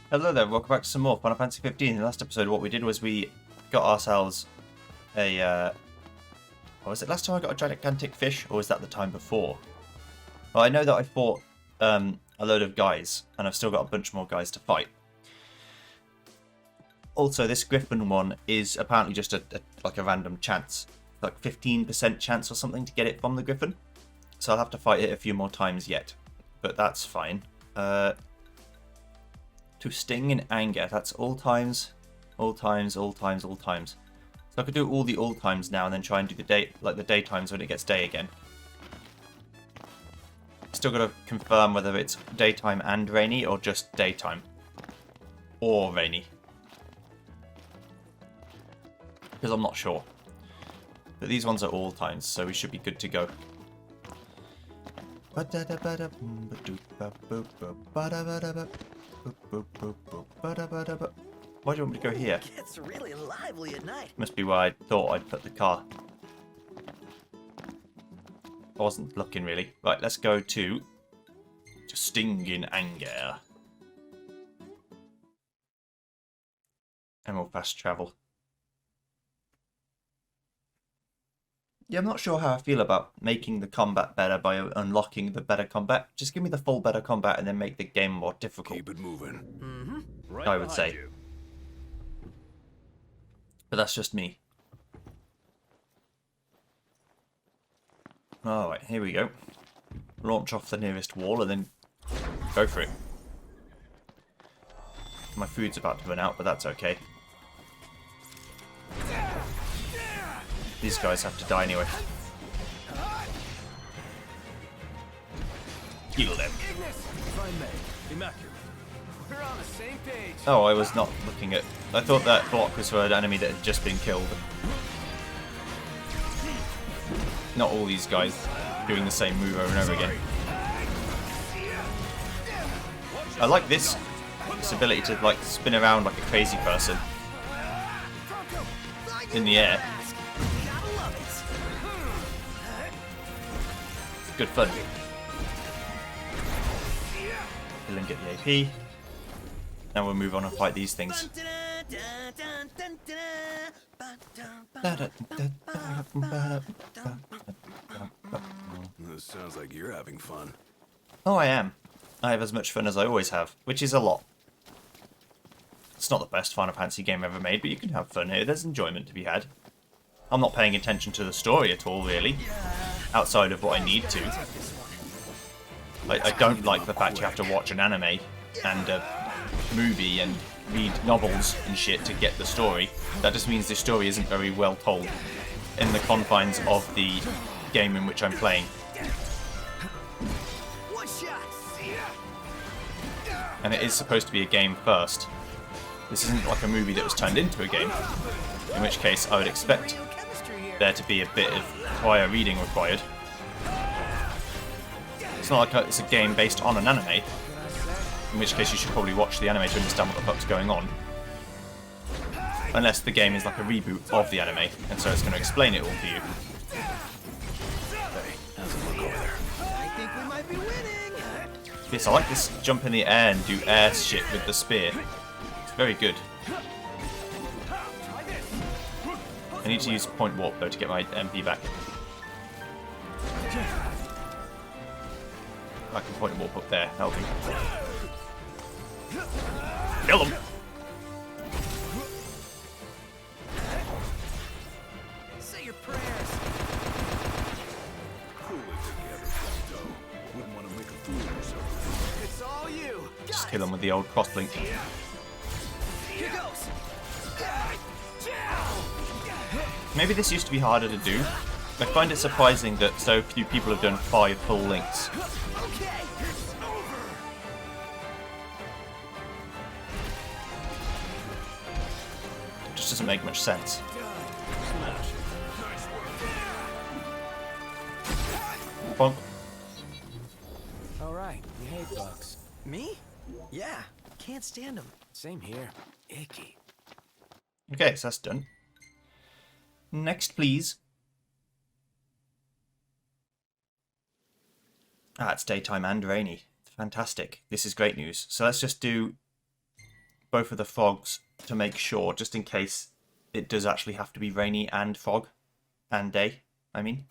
Hello there, welcome back to some more Final Fantasy 15. In the last episode, what we did was we got ourselves a, what was it, last time I got a gigantic fish, or was that the time before? Well, I know that I fought a load of guys, and I've still got a bunch more guys to fight. Also, this Griffin one is apparently just like a random chance, like 15% chance or something to get it from the Griffin. So I'll have to fight it a few more times yet, but that's fine. To sting in anger, that's all times, all times, all times, all times. So I could do all the all times now and then try and do the day, like the daytimes when it gets day again. Still got to confirm whether it's daytime and rainy or just daytime. Or rainy. Because I'm not sure. But these ones are all times, so we should be good to go. Why do you want me to go here? It's really lively at night. Must be where I thought I'd put the car. I wasn't looking really. Right, let's go to Sting in Anger. And we'll fast travel. Yeah, I'm not sure how I feel about making the combat better by unlocking the better combat. Just give me the full better combat and then make the game more difficult. Keep it moving. Mm-hmm. Right I would say. you. But that's just me. Alright, here we go. Launch off the nearest wall and then go for it. My food's about to run out, but that's okay. These guys have to die anyway. Kill them. If I may, immaculate. We're on the same page. Oh, I was not looking at... I thought that block was for an enemy that had just been killed. Not all these guys doing the same move over and over again. I like this ability to like spin around like a crazy person in the air. Good fun. Kill and get the AP. Now we'll move on and fight these things. This sounds like you're having fun. Oh, I am. I have as much fun as I always have, which is a lot. It's not the best Final Fantasy game ever made, but you can have fun here. There's enjoyment to be had. I'm not paying attention to the story at all, really, outside of what I need to. I don't like the fact you have to watch an anime and a movie and read novels and shit to get the story. That just means the story isn't very well told in the confines of the game in which I'm playing. One shot. And it is supposed to be a game first. This isn't like a movie that was turned into a game, in which case I would expect there to be a bit of prior reading required. It's not like it's a game based on an anime, in which case you should probably watch the anime to understand what the fuck's going on. Unless the game is like a reboot of the anime, and so it's going to explain it all to you. Hey, how's it look over there? I think we might be winning. Yes, I like this jump in the air and do air shit with the spear. It's very good. I need to use point warp though to get my MP back. I can point warp up there, that'll do. Kill them! Say your prayers. Cool it together, Plato. Wouldn't want to make a fool of yourself. It's all you. Just kill them with the old crosslink. Here goes. Maybe this used to be harder to do. I find it surprising that so few people have done 5 full links. Okay. It just doesn't make much sense. Bonk. All right, you hate bugs. Me? Yeah. Can't stand them. Same here. Icky. Okay, so that's done. Next, please. Ah, it's daytime and rainy. Fantastic. This is great news. So let's just do both of the fogs to make sure, just in case it does actually have to be rainy and fog. And day, I mean.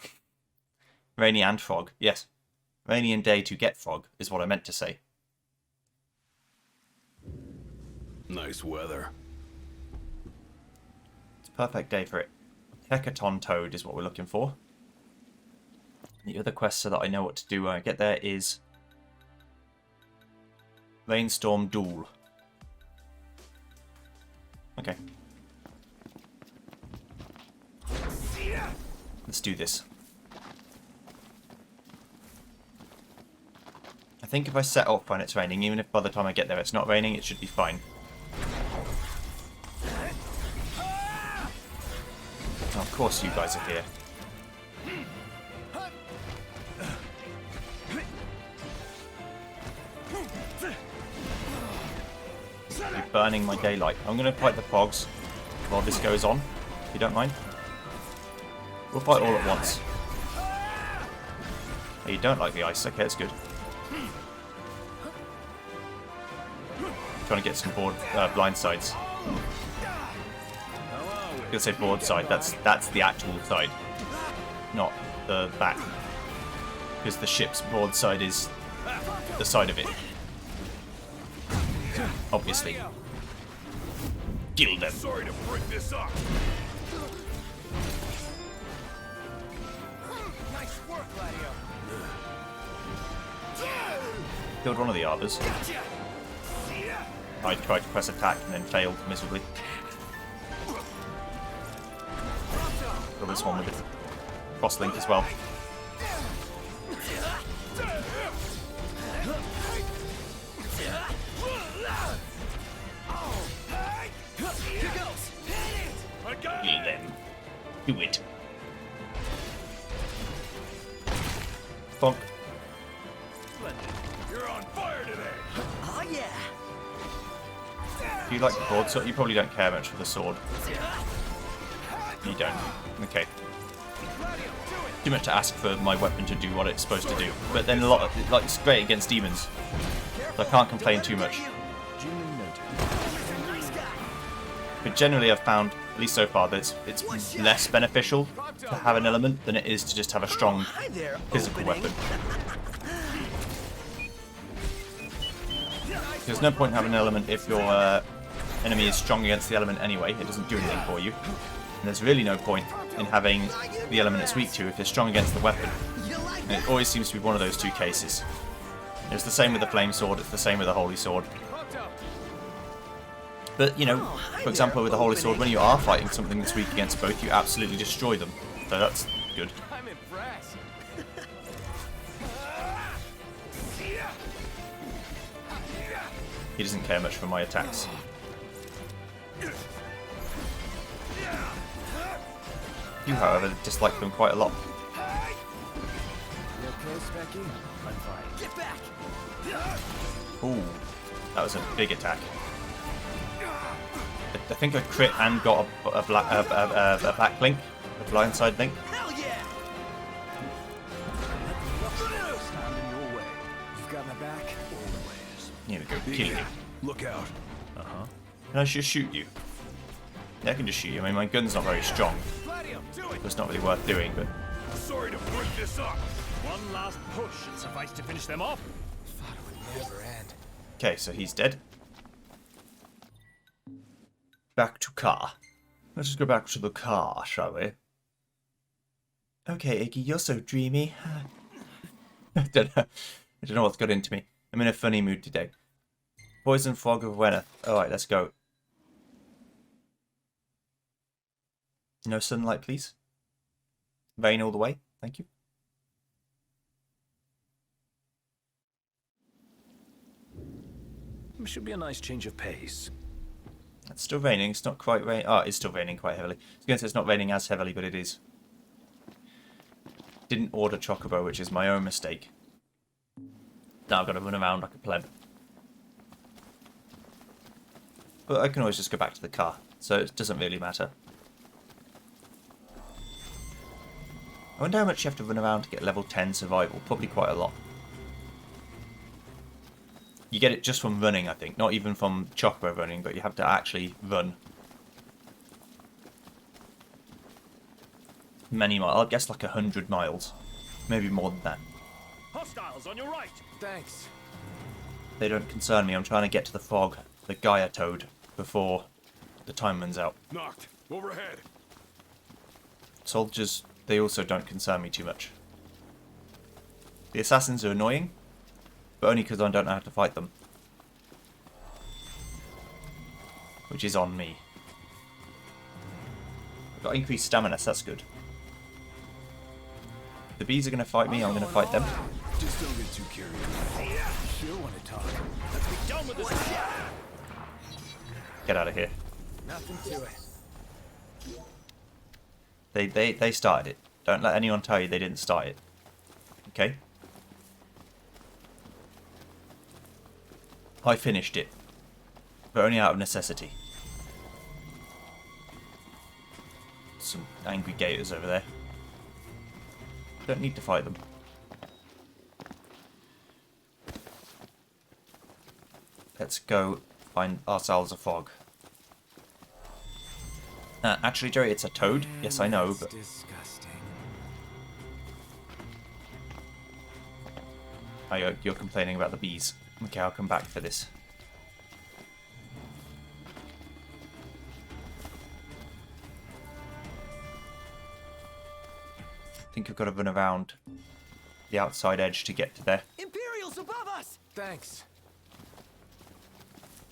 Rainy and fog, yes. Rainy and day to get fog is what I meant to say. Nice weather. It's a perfect day for it. Hecaton Toad is what we're looking for. The other quest so that I know what to do when I get there is Rainstorm Duel. Okay. Let's do this. I think if I set off when it's raining, even if by the time I get there it's not raining, it should be fine. Oh, of course you guys are here. You're burning my daylight. I'm going to fight the fogs while this goes on, if you don't mind. We'll fight all at once. Oh, you don't like the ice. Okay, that's good. Trying to get some blind sides. I'm going to say board side. That's the actual side, not the back. Because the ship's board side is the side of it. Obviously. Kill them. Sorry to break this up. Nice work, Gladio. Killed one of the arbors. I tried to press attack and then failed miserably. Kill this one with it. Crosslink as well. Kill them. Do it. Bonk. You're on fire today. Oh yeah. Do you like the broadsword? You probably don't care much for the sword. You don't. Okay. Too much to ask for my weapon to do what it's supposed to do. But then a lot of, like, it's great against demons. So I can't complain too much. But generally I've found, at least so far, that it's less beneficial to have an element than it is to just have a strong Hi there, physical opening. weapon. There's no point in having an element if your enemy is strong against the element anyway. It doesn't do anything for you. And there's really no point in having the element it's weak to if it's strong against the weapon. And it always seems to be one of those two cases. It's the same with the flame sword, it's the same with the holy sword. But, you know, for example with the holy sword, when you are fighting something that's weak against both, you absolutely destroy them. So that's good. I'm impressed. He doesn't care much for my attacks. You, however, dislike them quite a lot. You okay, Specky? I'm fine. Get back. Ooh, that was a big attack. I think I crit and got a back link, a blindside link. Hell yeah. Stand in your way. You've got my back always. Here we go, kill you. Look out. Can I just shoot you? Yeah, I can just shoot you. I mean, my gun's not very strong, Gladio, do it. so it's not really worth doing, but... Sorry to break this up. One last push should suffice to finish them off. Thought it would never end. Okay, so he's dead. Back to car. Let's just go back to the car, shall we? Okay, Iggy, you're so dreamy. I don't know what's got into me. I'm in a funny mood today. Poison Fog of Weneth. Alright, let's go. No sunlight, please. Rain all the way. Thank you. It should be a nice change of pace. It's still raining. It's not quite raining. Oh, it's still raining quite heavily. I was going to say it's not raining as heavily, but it is. Didn't order Chocobo, which is my own mistake. Now I've got to run around like a pleb. But I can always just go back to the car, so it doesn't really matter. I wonder how much you have to run around to get level 10 survival. Probably quite a lot. You get it just from running, I think. Not even from Chocobo running, but you have to actually run. Many miles. I guess like 100 miles. Maybe more than that. Hostiles on your right. Thanks. They don't concern me. I'm trying to get to the fog, the Gaia Toad, before the time runs out. Knocked. Overhead. Soldiers, they also don't concern me too much. The assassins are annoying, but only because I don't know how to fight them. Which is on me. I've got increased stamina, so that's good. If the bees are going to fight me, I'm going to fight them. Just don't get too carried away. Sure want to talk. Let's be done with this. Get out of here. Nothing to it. They started it. Don't let anyone tell you they didn't start it. Okay? I finished it. But only out of necessity. Some angry gators over there. Don't need to fight them. Let's go find ourselves a fog. Actually, Jerry, it's a toad. Yes, I know, but... Disgusting. Oh, you're complaining about the bees. Okay, I'll come back for this. I think I've got to run around the outside edge to get to there. Imperials above us! Thanks.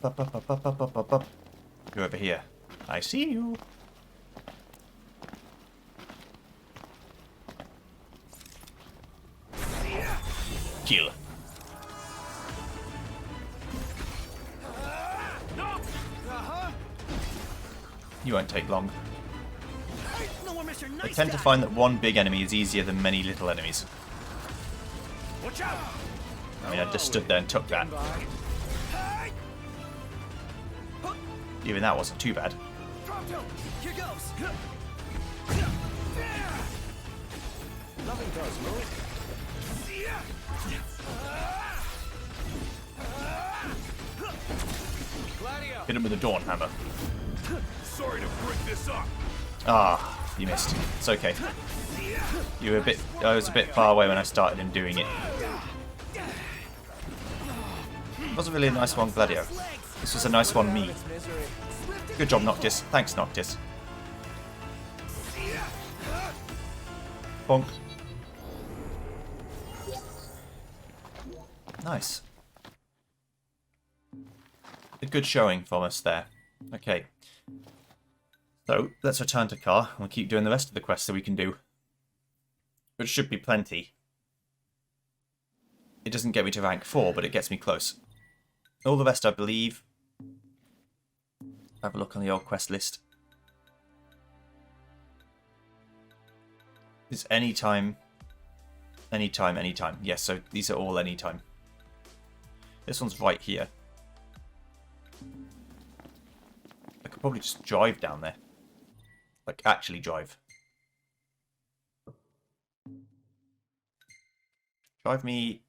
Bup, bup, bup, bup, bup, bup, bup, bup. You're over here. I see you. Kill. You won't take long. No more Mr. I Nice tend to Guy. find that one big enemy is easier than many little enemies. Watch out. I mean, I just stood there and took that. Even that wasn't too bad. Pronto! Here goes! Nothing does, move. Gladio. Hit him with a Dawn Hammer. Sorry to break this up. Ah, you missed. It's okay. You were a bit. I was a bit far away when I started him doing it. It wasn't really a nice one, Gladio. This was a nice one, me. Misery. Good job, Noctis. Thanks, Noctis. Bonk. Nice. A good showing from us there. Okay. So, let's return to Car, and we'll keep doing the rest of the quests that we can do. Which should be plenty. It doesn't get me to rank 4, but it gets me close. All the rest, I believe... Have a look on the old quest list. It's anytime. Anytime, anytime. Yes, so these are all anytime. This one's right here. I could probably just drive down there. Like, actually drive. Drive me...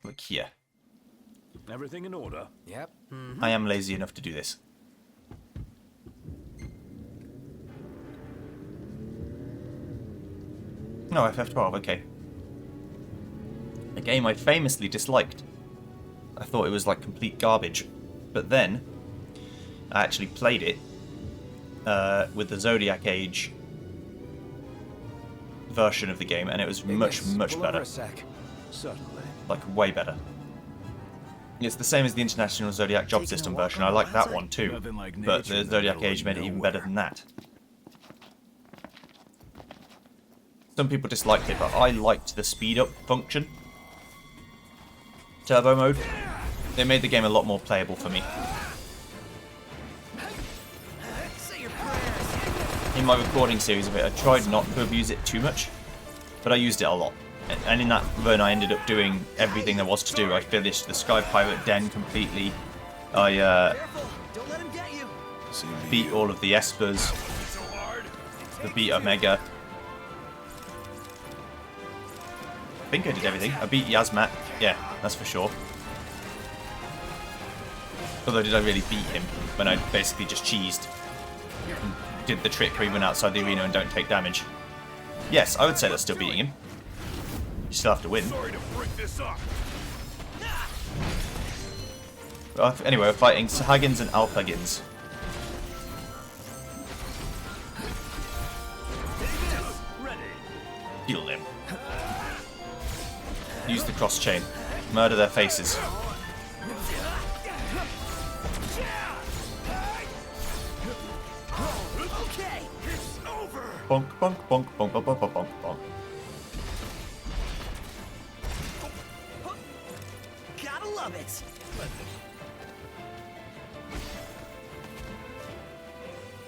like here. Everything in order. Yep. I am lazy enough to do this. No, FF12, okay. A game I famously disliked. I thought it was like complete garbage. But then, I actually played it with the Zodiac Age version of the game, and it was much, much Pull over better. a sec. Certainly. Like, way better. It's the same as the International Zodiac Job System version. I like that one too. Nothing like But nature the in the Zodiac middle Age of made it even nowhere. better than that. Some people disliked it, but I liked the speed up function. Turbo mode. They made the game a lot more playable for me. Say your prayers! In my recording series of it, I tried not to abuse it too much, but I used it a lot. And in that run, I ended up doing everything there was to do. I finished the Sky Pirate Den completely. I Careful! Don't let him get you! beat all of the Espers, So hard. the beat Omega. I think I did everything. I beat Yazmat. Yeah, that's for sure. Although, did I really beat him when I basically just cheesed? And did the trick where he went outside the arena and don't take damage? Yes, I would say that's still beating him. You still have to win. Sorry to break this up. Anyway, we're fighting Sahagins and Alphagins. Heal them. Use the cross chain. Murder their faces. Okay. It's over. Bonk, bonk, bonk, bonk, bonk, bonk, bonk, bonk. Gotta love it.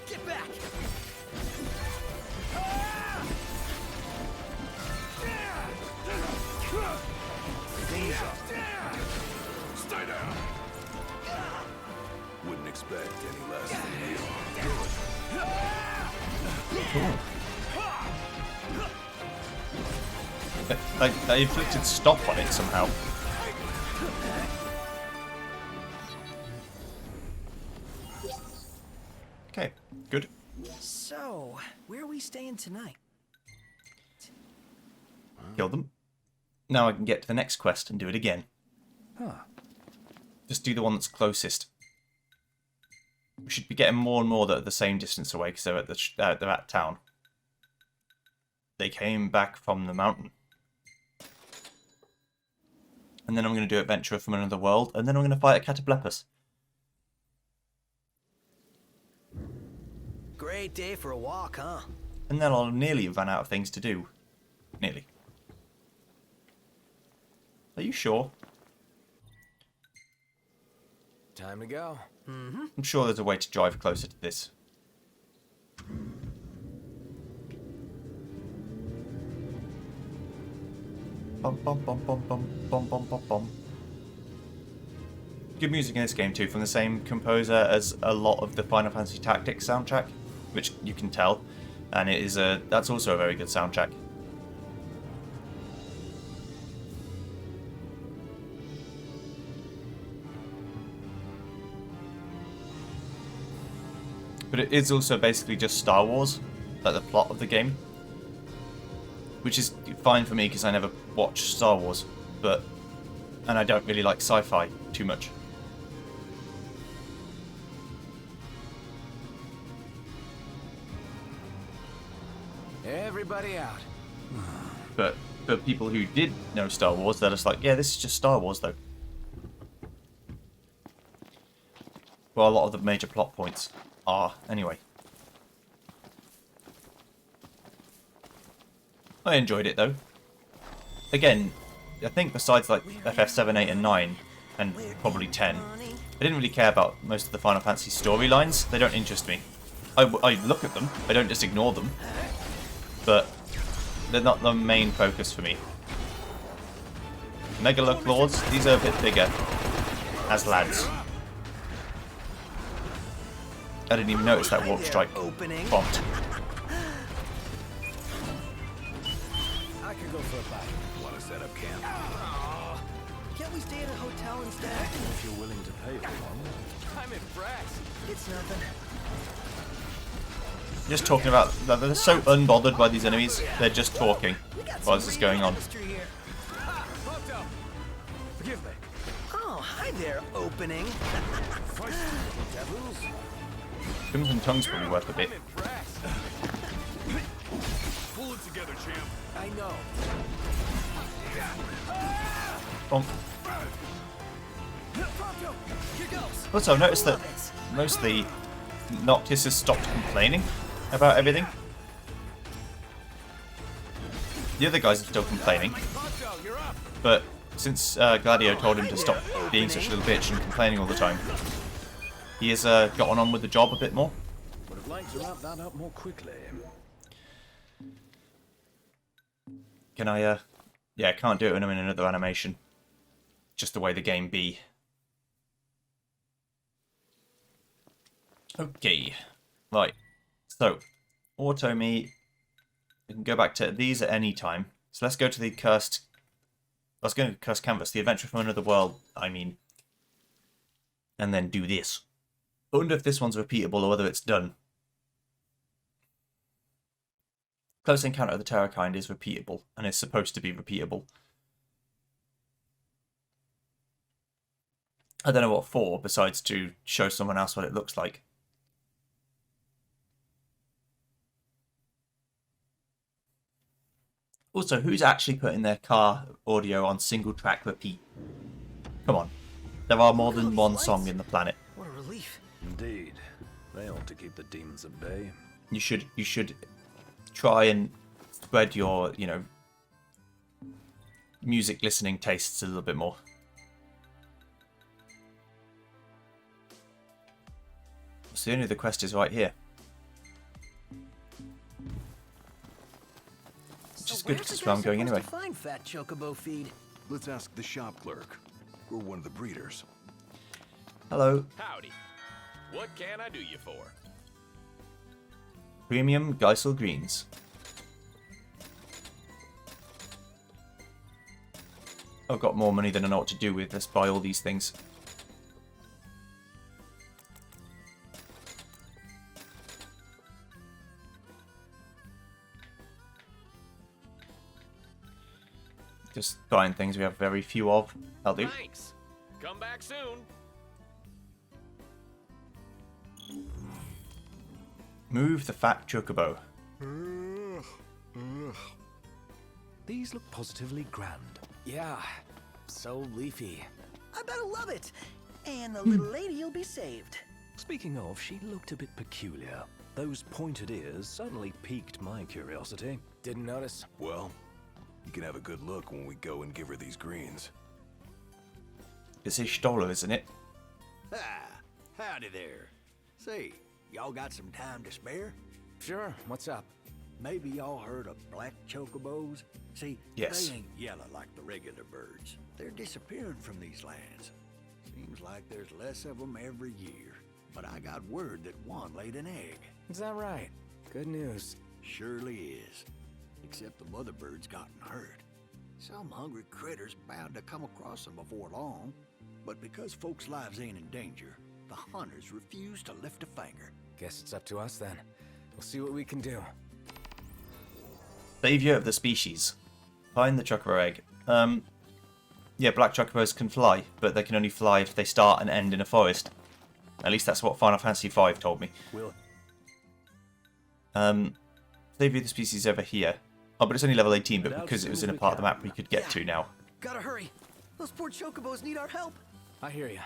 Get back. Stay down. Wouldn't expect any less from you. I inflicted stop on it somehow. Okay, good. So, where are we staying tonight? Kill them. Now I can get to the next quest and do it again. Huh. Just do the one that's closest. We should be getting more and more that are the same distance away because they're at they're at town. They came back from the mountain. And then I'm going to do Adventurer from Another World, and then I'm going to fight a Cataplepus. Great day for a walk, huh? And then I'll nearly have run out of things to do. Nearly. Are you sure? Time to go. I'm sure there's a way to drive closer to this. Bum bum bum bum bum bum bum bum bum. Good music in this game too, from the same composer as a lot of the Final Fantasy Tactics soundtrack, which you can tell, and it is that's also a very good soundtrack. But it is also basically just Star Wars, like the plot of the game. Which is fine for me because I never watched Star Wars, and I don't really like sci-fi too much. Everybody out. But for people who did know Star Wars, they're just like, yeah, this is just Star Wars though. Well, a lot of the major plot points are, anyway. I enjoyed it though. Again, I think besides like FF7, 8 and 9, and probably 10, I didn't really care about most of the Final Fantasy storylines. They don't interest me. I look at them, I don't just ignore them, but they're not the main focus for me. Megalith Lords, these are a bit bigger as lads. I didn't even notice that Warp Strike prompt. I could go for a bite. Want to set up camp? Can't we stay at a hotel instead? If you're willing to pay for one. I'm impressed. It's nothing. Just talking about, they're so unbothered by these enemies, they're just talking We got while some this is real going on. chemistry here. Photo. Forgive me. Oh, hi there, opening. Devils. Crimson Tongue's probably worth a bit. I'm impressed. Pull it together, champ. I know. Bonk. Prompto, here goes. Also, I've noticed that Love it. mostly Noctis has stopped complaining about everything. The other guys are still complaining, Photo, you're up. but since Gladio told him to stop being such a little bitch and complaining all the time, he has gotten on with the job a bit more. Would have liked to wrap that up more quickly. Can I, yeah, I can't do it when I'm in another animation. Just the way the game be. Okay, right. So, auto me. We can go back to these at any time. So let's go to the cursed. Let's go to Cursed Canvas, the Adventure from Another World. I mean, and then do this. I wonder if this one's repeatable or whether it's done. Close Encounter of the Terror Kind is repeatable, and is supposed to be repeatable. I don't know what for, besides to show someone else what it looks like. Also, who's actually putting their car audio on single track repeat? Come on. There are more than one song in the planet. What a relief. Indeed. They ought to keep the demons at bay. You should try and spread your, music listening tastes a little bit more. So the only other quest is right here. Which is good because that's where I'm going anyway. Find Fat Chocobo feed. Let's ask the shop clerk. We're one of the breeders. Hello. Howdy. What can I do you for? Premium Geisel Greens. I've got more money than I know what to do with. Let's buy all these things. Just buying things we have very few of. I'll do. Thanks. Come back soon. Move the Fat Chocobo. These look positively grand. Yeah, so leafy. I bet I'll love it. And the little lady will be saved. Speaking of, she looked a bit peculiar. Those pointed ears certainly piqued my curiosity. Didn't notice. Well, you can have a good look when we go and give her these greens. It's his Stoller, isn't it? Ah, howdy there. Say, y'all got some time to spare? Sure, what's up? Maybe y'all heard of black chocobos? See, Yes. they ain't yellow like the regular birds. They're disappearing from these lands. Seems like there's less of them every year. But I got word that one laid an egg. Is that right? Good news. Surely is. Except the mother bird's gotten hurt. Some hungry critters bound to come across them before long. But because folks' lives ain't in danger, the hunters refuse to lift a finger. Guess it's up to us then. We'll see what we can do. Savior of the species. Find the chocobo egg. Yeah, black chocobos can fly, but they can only fly if they start and end in a forest. At least that's what Final Fantasy V told me. Will. Savior of the species over here. Oh, but it's only level 18, but because it was in a part of the map we could get to now. Gotta hurry. Those poor chocobos need our help. I hear ya.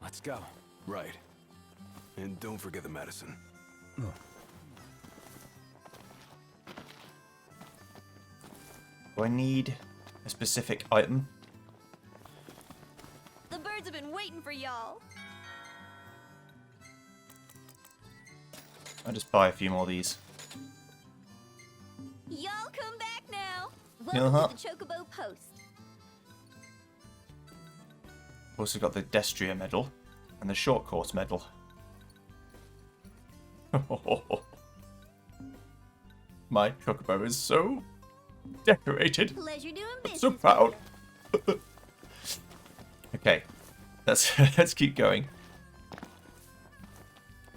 Let's go. Right. And don't forget the medicine. Do I need a specific item? The birds have been waiting for y'all. I'll just buy a few more of these. Y'all come back now. Welcome to the Chocobo Post. Also got the Destria medal and the short course medal. My chocobo is so decorated. Pleasure doing I'm business. so proud. Okay, let's keep going.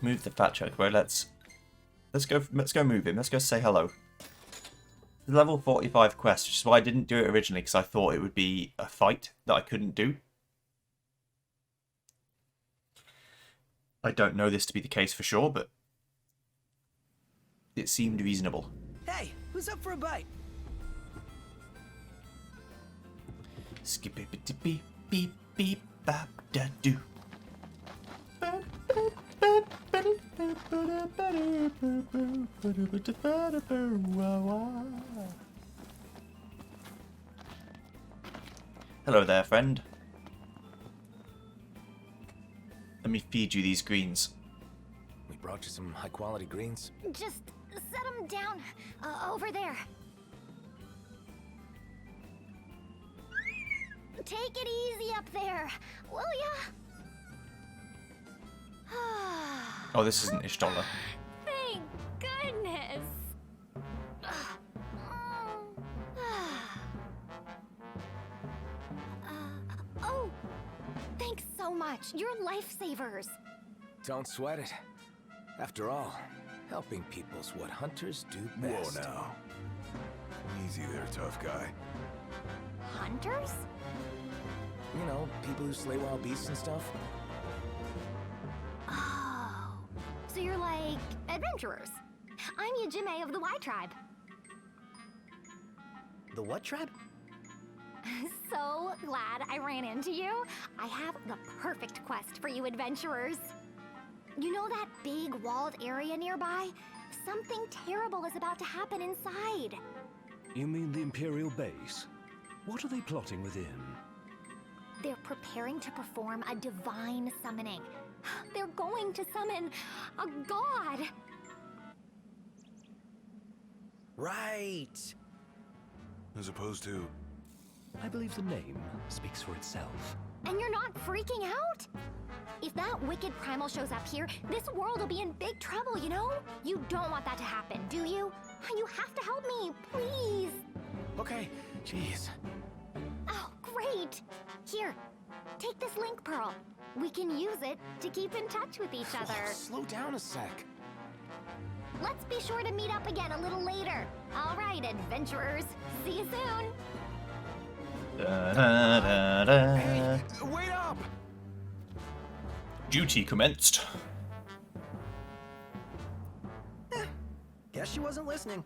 Move the fat chocobo. Let's go move him. Let's go say hello. The level 45 quest, which is why I didn't do it originally, because I thought it would be a fight that I couldn't do. I don't know this to be the case for sure, but it seemed reasonable. Hey, who's up for a bite? Skippy beep beep beep bap da doo. Hello there, friend. Let me feed you these greens. We brought you some high-quality greens. Just set them down over there. Take it easy up there, will ya? Oh, this isn't Ishtola. Thank goodness. Oh, thanks so much. gosh, you're lifesavers. Don't sweat it. After all, helping people's what hunters do best. Whoa now. Easy there, tough guy. Hunters? You know, people who slay wild beasts and stuff. Oh, so you're like adventurers. I'm Yajime of the Y Tribe. The what tribe? So glad I ran into you. I have the perfect quest for you adventurers. You know that big walled area nearby? Something terrible is about to happen inside. You mean the Imperial base? What are they plotting within? They're preparing to perform a divine summoning. They're going to summon a god. Right. As opposed to... I believe the name speaks for itself. And you're not freaking out? If that wicked primal shows up here, this world will be in big trouble, you know? You don't want that to happen, do you? You have to help me, please. Okay, jeez. Oh, great. Here, take this link pearl. We can use it to keep in touch with each other. Slow down a sec. Let's be sure to meet up again a little later. All right, adventurers. See you soon. Da, da, da, da. Hey, wait up! Duty commenced. Guess she wasn't listening.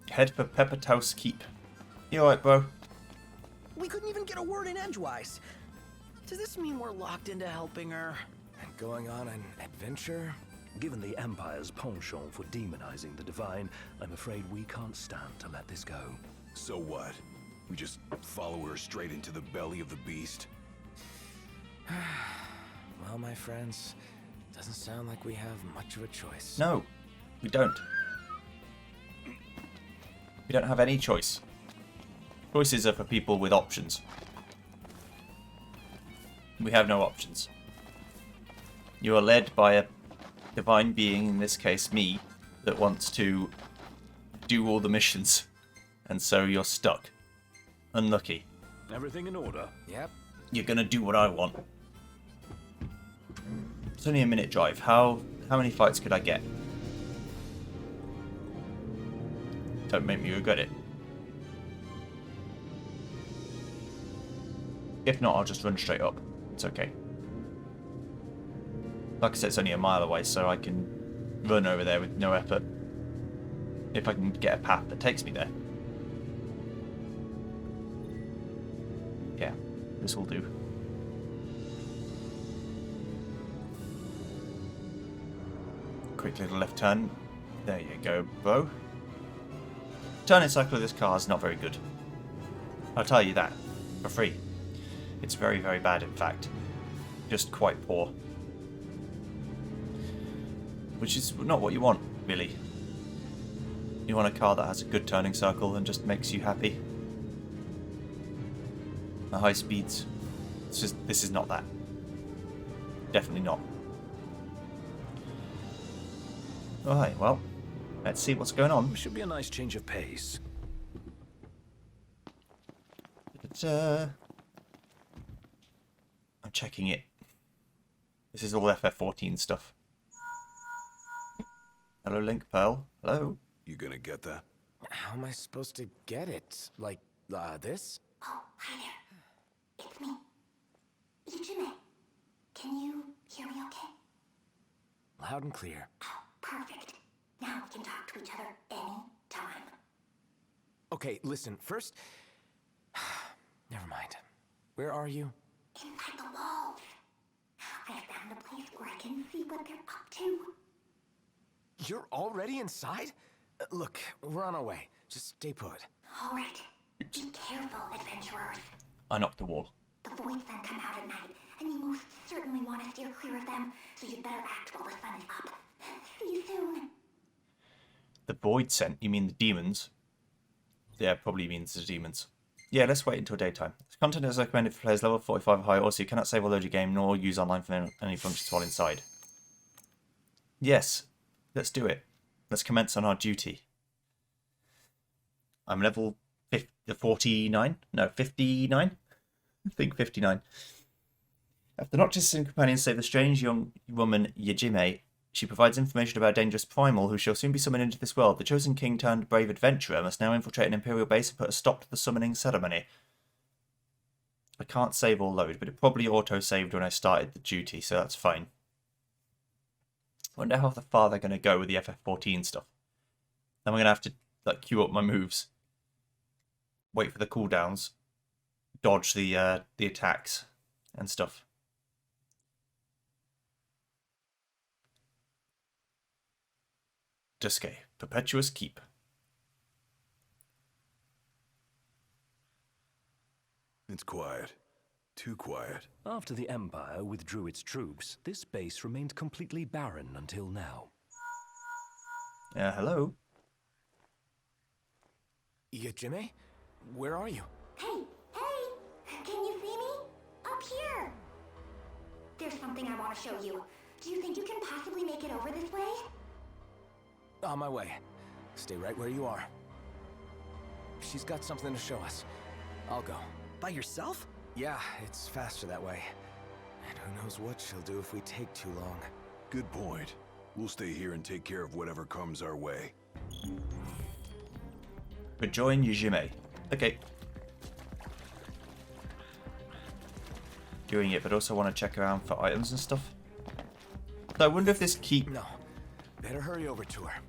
Head for Pepperthouse Keep. You alright, bro? We couldn't even get a word in edgewise. Does this mean we're locked into helping her? And going on an adventure? Given the Empire's penchant for demonizing the divine, I'm afraid we can't stand to let this go. So what? We just follow her straight into the belly of the beast? Well, my friends, doesn't sound like we have much of a choice. No, we don't. We don't have any choice. Choices are for people with options. We have no options. You are led by a divine being, in this case me, that wants to do all the missions. And so you're stuck. Unlucky. Everything in order? Yep. You're gonna do what I want. It's only a minute drive. How many fights could I get? Don't make me regret it. If not, I'll just run straight up. It's okay. Like I said, it's only a mile away, so I can run over there with no effort. If I can get a path that takes me there. Yeah, this will do. Quick little left turn. There you go, bro. Turning cycle of this car is not very good. I'll tell you that, for free. It's very, very bad, in fact. Just quite poor. Which is not what you want, really. You want a car that has a good turning circle and just makes you happy. At high speeds. This is not that. Definitely not. Alright, well, let's see what's going on. It should be a nice change of pace. But, I'm checking it. This is all FF14 stuff. Hello, Link Pearl. Hello. You gonna get that? How am I supposed to get it? Like, this? Oh, hi there. It's me. Yajime. Can you hear me okay? Loud and clear. Oh, perfect. Now we can talk to each other anytime. Okay, listen, first... Never mind. Where are you? Inside the walls. I found a place where I can see what they're up to. You're already inside? Look, we're on our way. Just stay put. All right. Be careful, adventurers. I knocked the wall. The voids then come out at night, and you most certainly want to steer clear of them, so you'd better act while the sun is up. See you soon. The void scent? You mean the demons? Yeah, probably means the demons. Yeah, let's wait until daytime. This content is recommended for players level 45 or higher. Also, you cannot save or load your game, nor use online for any functions while inside. Yes, let's do it. Let's commence on our duty. I'm level 49? No, 59? I think 59. After Noctis and companions save the strange young woman Yajime, she provides information about a dangerous primal who shall soon be summoned into this world. The chosen king turned brave adventurer must now infiltrate an imperial base and put a stop to the summoning ceremony. I can't save or load, but it probably auto-saved when I started the duty, so that's fine. I wonder how far they're going to go with the FF14 stuff. Then we're going to have to like queue up my moves, wait for the cooldowns, dodge the attacks and stuff. Duscae, Perpetuous Keep. It's quiet. Too quiet. After the Empire withdrew its troops, this base remained completely barren until now. Hello? Yajime? Where are you? Hey, can you see me? Up here. There's something I want to show you. Do you think you can possibly make it over this way? On my way. Stay right where you are. She's got something to show us. I'll go. By yourself? Yeah, it's faster that way. And who knows what she'll do if we take too long. Good point. We'll stay here and take care of whatever comes our way. Rejoin Yajime. Okay. Doing it, but also want to check around for items and stuff. So I wonder if this keep... No. Better hurry over to her.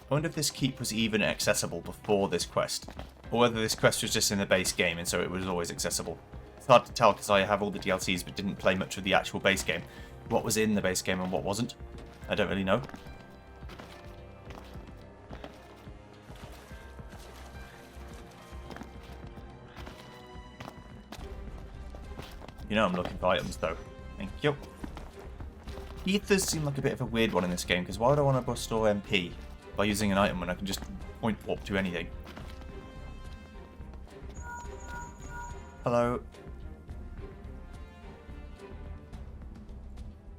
I wonder if this keep was even accessible before this quest. Or whether this quest was just in the base game and so it was always accessible. It's hard to tell because I have all the DLCs but didn't play much of the actual base game. What was in the base game and what wasn't, I don't really know. You know I'm looking for items though. Thank you. Ethers seem like a bit of a weird one in this game because why would I want to restore MP by using an item when I can just point warp to anything? Hello.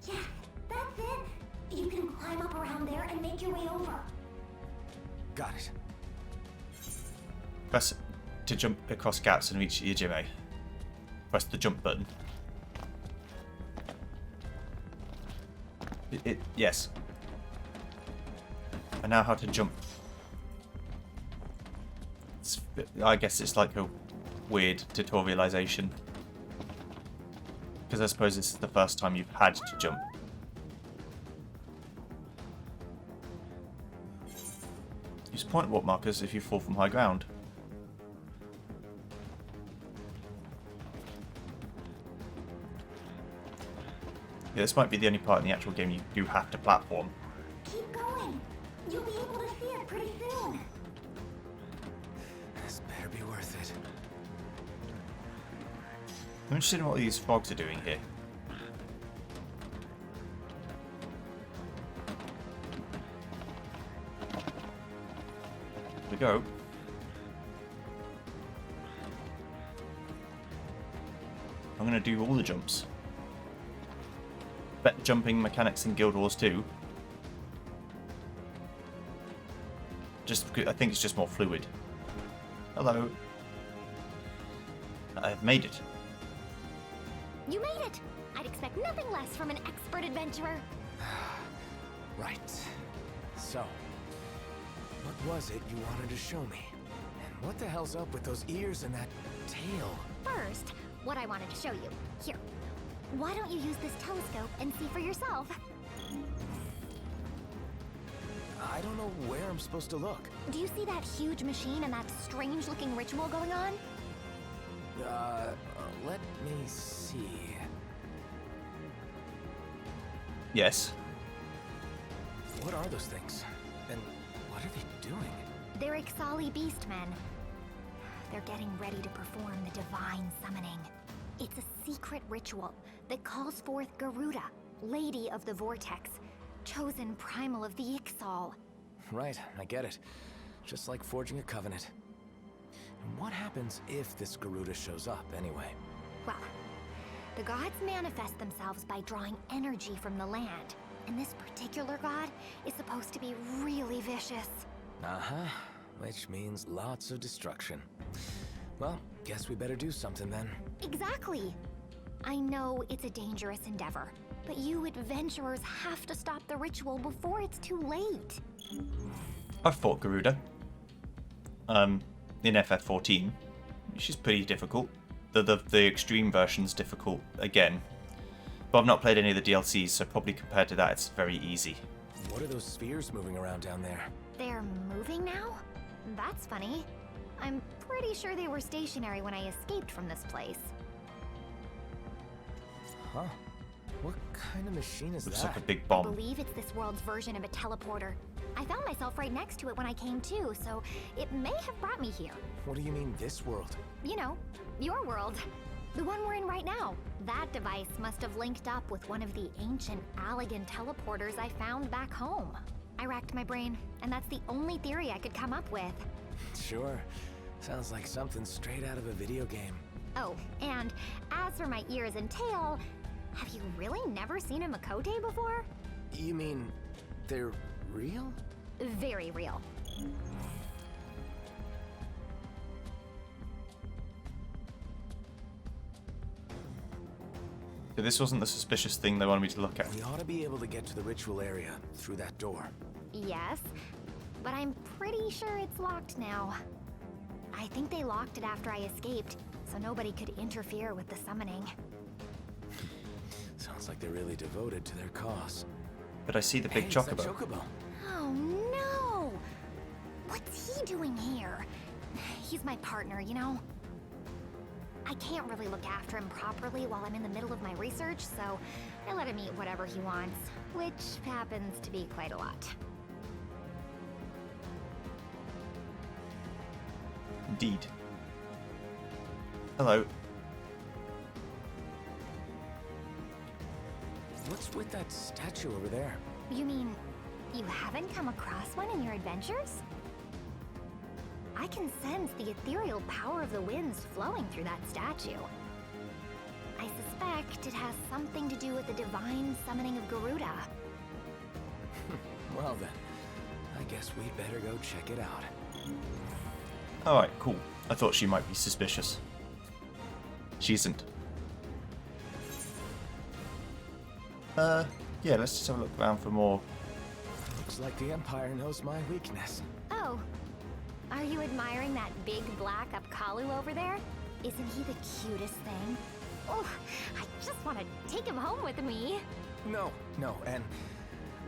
Yeah, that's it. You can climb up around there and make your way over. Got it. Press to jump across gaps and reach Yajime. Press the jump button. Yes. I know how to jump. I guess it's like a weird tutorialization. Because I suppose this is the first time you've had to jump. Use point warp markers if you fall from high ground. Yeah, this might be the only part in the actual game you do have to platform. Keep going. You'll be able to see it pretty soon. This better be worth it. I'm interested in what these frogs are doing here. Here we go. I'm going to do all the jumps. Better jumping mechanics in Guild Wars 2. I think it's just more fluid. Hello. I've made it. You made it. I'd expect nothing less from an expert adventurer. Right. So, what was it you wanted to show me? And what the hell's up with those ears and that tail? First, what I wanted to show you. Here. Why don't you use this telescope and see for yourself? I don't know where I'm supposed to look. Do you see that huge machine and that strange-looking ritual going on? Let me see. Yes. What are those things? And what are they doing? They're Ixali Beastmen. They're getting ready to perform the divine summoning. It's a secret ritual that calls forth Garuda, Lady of the Vortex, chosen primal of the Ixal. Right, I get it. Just like forging a covenant. And what happens if this Garuda shows up, anyway? Well, the gods manifest themselves by drawing energy from the land, and this particular god is supposed to be really vicious. Uh-huh. which means lots of destruction. Well, guess we better do something then. Exactly. I know it's a dangerous endeavor, but you adventurers have to stop the ritual before it's too late. I've fought Garuda. In FF14. She's pretty difficult. The extreme version's difficult again. But I've not played any of the DLCs, so probably compared to that, it's very easy. What are those spheres moving around down there? They're moving now? That's funny. I'm pretty sure they were stationary when I escaped from this place. Huh. What kind of machine is Looks that? like a big I bomb. believe it's this world's version of a teleporter. I found myself right next to it when I came to, so it may have brought me here. What do you mean, this world? You know, your world. The one we're in right now. That device must have linked up with one of the ancient Allagan teleporters I found back home. I racked my brain, and that's the only theory I could come up with. Sure. Sounds like something straight out of a video game. Oh, and as for my ears and tail, have you really never seen a Makote before? You mean they're real? Very real. So this wasn't the suspicious thing they wanted me to look at. We ought to be able to get to the ritual area through that door. Yes, but I'm pretty sure it's locked now. I think they locked it after I escaped, so nobody could interfere with the summoning. Sounds like they're really devoted to their cause. But I see the big Hey, it's that chocobo. chocobo. Oh no! What's he doing here? He's my partner, you know? I can't really look after him properly while I'm in the middle of my research, so I let him eat whatever he wants, which happens to be quite a lot. Indeed. Hello. What's with that statue over there? You mean, you haven't come across one in your adventures? I can sense the ethereal power of the winds flowing through that statue. I suspect it has something to do with the divine summoning of Garuda. Well then, I guess we better go check it out. Alright, cool. I thought she might be suspicious. She isn't. Yeah, let's just have a look around for more. Looks like the Empire knows my weakness. Oh, are you admiring that big black Apkalu over there? Isn't he the cutest thing? Oh, I just want to take him home with me. No, and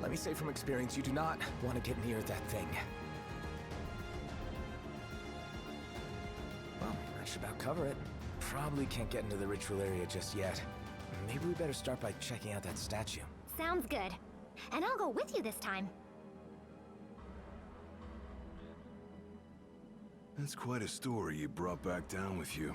let me say from experience, you do not want to get near that thing. Well, that should about cover it. Probably can't get into the ritual area just yet. Maybe we better start by checking out that statue. Sounds good. And I'll go with you this time. That's quite a story you brought back down with you.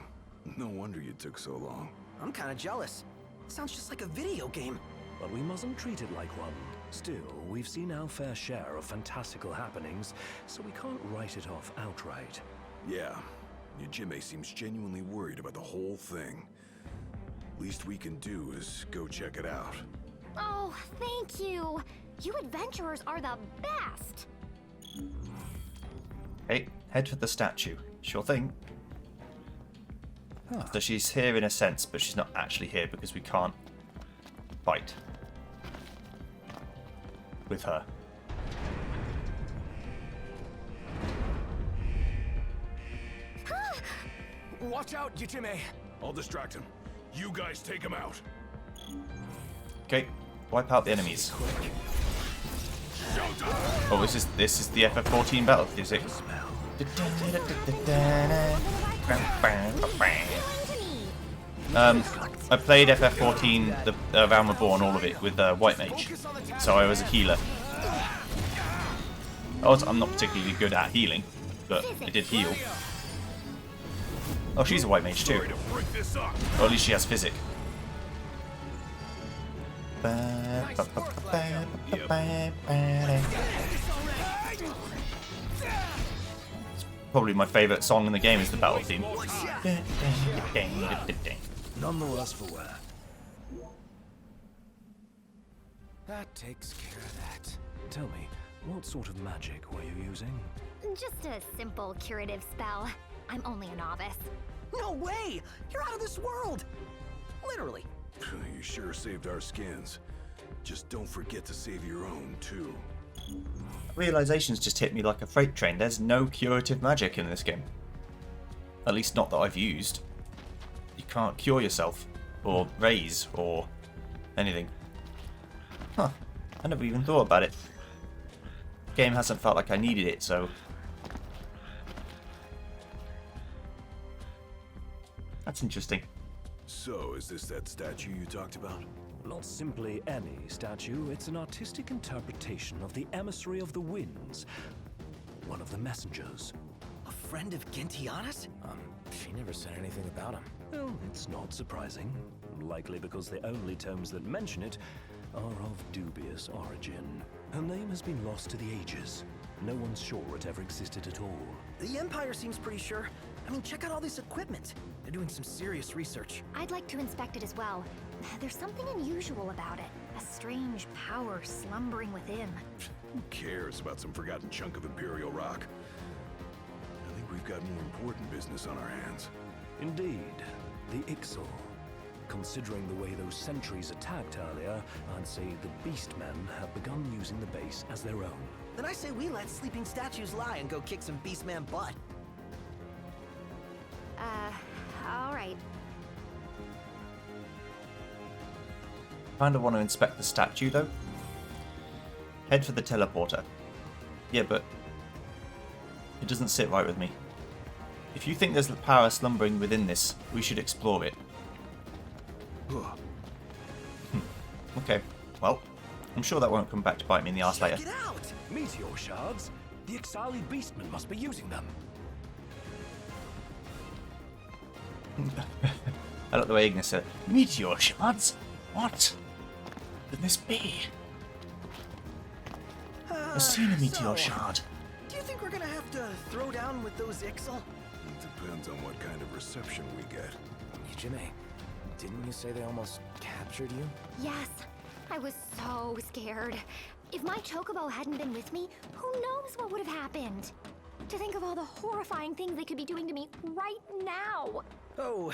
No wonder you took so long. I'm kind of jealous. Sounds just like a video game. But we mustn't treat it like one. Still, we've seen our fair share of fantastical happenings, so we can't write it off outright. Yeah, Yajime seems genuinely worried about the whole thing. Least we can do is go check it out. Oh, thank you. You adventurers are the best. Hey, head for the statue. Sure thing. So she's here in a sense, but she's not actually here because we can't fight with her. Watch out, Yajime! I'll distract him. You guys take him out. Okay, wipe out the enemies. Oh, this is the FF14 battle music. I played FF14, the Realm Reborn, all of it with White Mage, so I was a healer. I'm not particularly good at healing, but I did heal. Oh, she's a White Mage too. Or at least she has Physic. Probably my favourite song in the game is the battle theme. None the worse for wear. That takes care of that. Tell me, what sort of magic were you using? Just a simple curative spell. I'm only a novice. No way! You're out of this world! Literally. You sure saved our skins. Just don't forget to save your own, too. Realization's just hit me like a freight train. There's no curative magic in this game. At least not that I've used. You can't cure yourself, or raise, or anything. Huh. I never even thought about it. The game hasn't felt like I needed it, so... That's interesting. So, is this that statue you talked about? Not simply any statue, it's an artistic interpretation of the emissary of the winds. One of the messengers. A friend of Gentiana's? She never said anything about him. Well, it's not surprising. Likely because the only tomes that mention it are of dubious origin. Her name has been lost to the ages. No one's sure it ever existed at all. The Empire seems pretty sure. I mean, check out all this equipment. They're doing some serious research. I'd like to inspect it as well. There's something unusual about it. A strange power slumbering within. Who cares about some forgotten chunk of Imperial rock? I think we've got more important business on our hands. Indeed, the Ixal. Considering the way those sentries attacked earlier, I'd say the Beastmen have begun using the base as their own. Then I say we let sleeping statues lie and go kick some Beastman butt. Alright. Kinda want to inspect the statue though. Head for the teleporter. Yeah, but it doesn't sit right with me. If you think there's power slumbering within this, we should explore it. Okay, well, I'm sure that won't come back to bite me in the arse later. Get out! Meteor shards? The Ixali Beastmen must be using them. I like the way Ignis said, meteor shards? What could this be? I've seen a meteor shard. Do you think we're gonna have to throw down with those Ixal? It depends on what kind of reception we get. Jimmy, didn't you say they almost captured you? Yes, I was so scared. If my chocobo hadn't been with me, who knows what would have happened? To think of all the horrifying things they could be doing to me right now. Oh,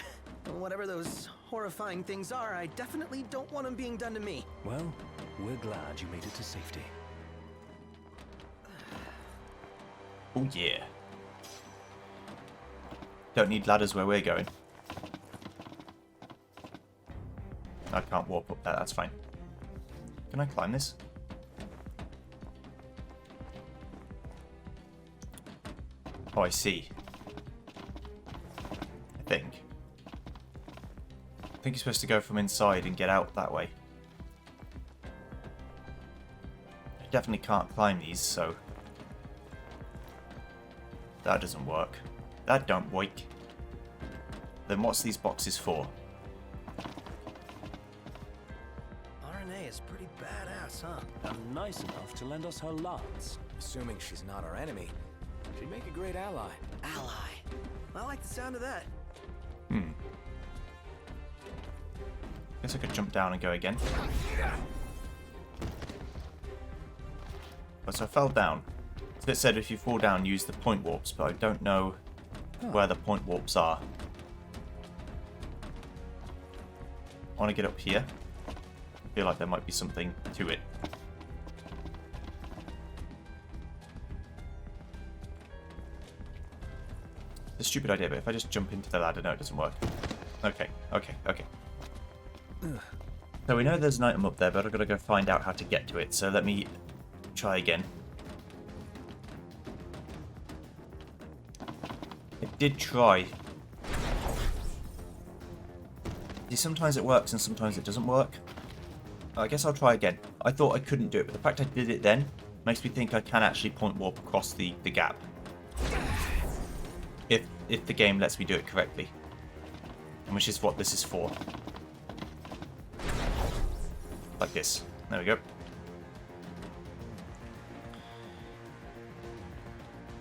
whatever those horrifying things are, I definitely don't want them being done to me. Well, we're glad you made it to safety. Oh yeah. Don't need ladders where we're going. I can't warp up there, that's fine. Can I climb this? Oh, I see. I think you're supposed to go from inside and get out that way. I definitely can't climb these, so... That doesn't work. That don't work. Then what's these boxes for? RNA is pretty badass, huh? And nice enough to lend us her lance. Assuming she's not our enemy, she'd make a great ally. Ally. I like the sound of that. Guess I could jump down and go again. Oh, so I fell down. So it said if you fall down, use the point warps, but I don't know where the point warps are. I want to get up here. I feel like there might be something to it. It's a stupid idea, but if I just jump into the ladder, no, it doesn't work. Okay. So we know there's an item up there, but I've got to go find out how to get to it, so let me try again. I did try. See, sometimes it works and sometimes it doesn't work. I guess I'll try again. I thought I couldn't do it, but the fact I did it then makes me think I can actually point warp across the gap. If the game lets me do it correctly. And which is what this is for. Like this. There we go.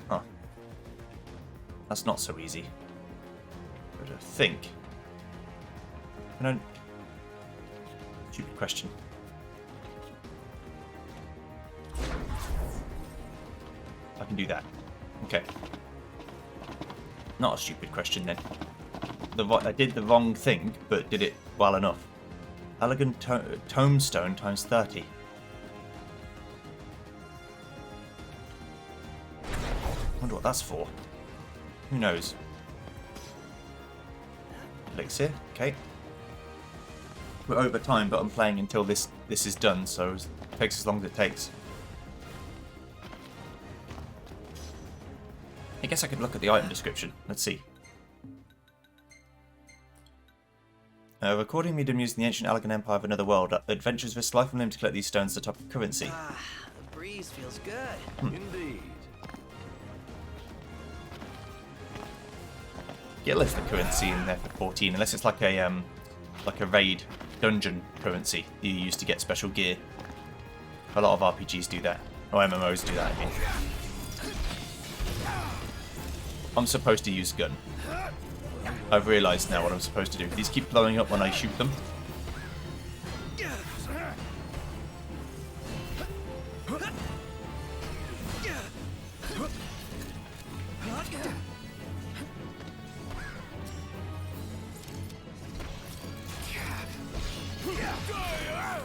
Huh. That's not so easy. But I think... Stupid question. I can do that. Okay. Not a stupid question then. I did the wrong thing, but did it well enough. Elegant Tombstone times 30. Wonder what that's for. Who knows? Elixir, okay. We're over time, but I'm playing until this is done, so it takes as long as it takes. I guess I could look at the item description. Let's see. Recording medium using the ancient Allegan Empire of another world. Adventures risk life and limb to collect these stones to top of currency. Ah, the breeze feels good. Indeed. Get less the currency in there for 14, unless it's like a raid dungeon currency that you use to get special gear. A lot of RPGs do that. Or MMOs do that, I mean. I'm supposed to use gun. I've realised now what I'm supposed to do. These keep blowing up when I shoot them.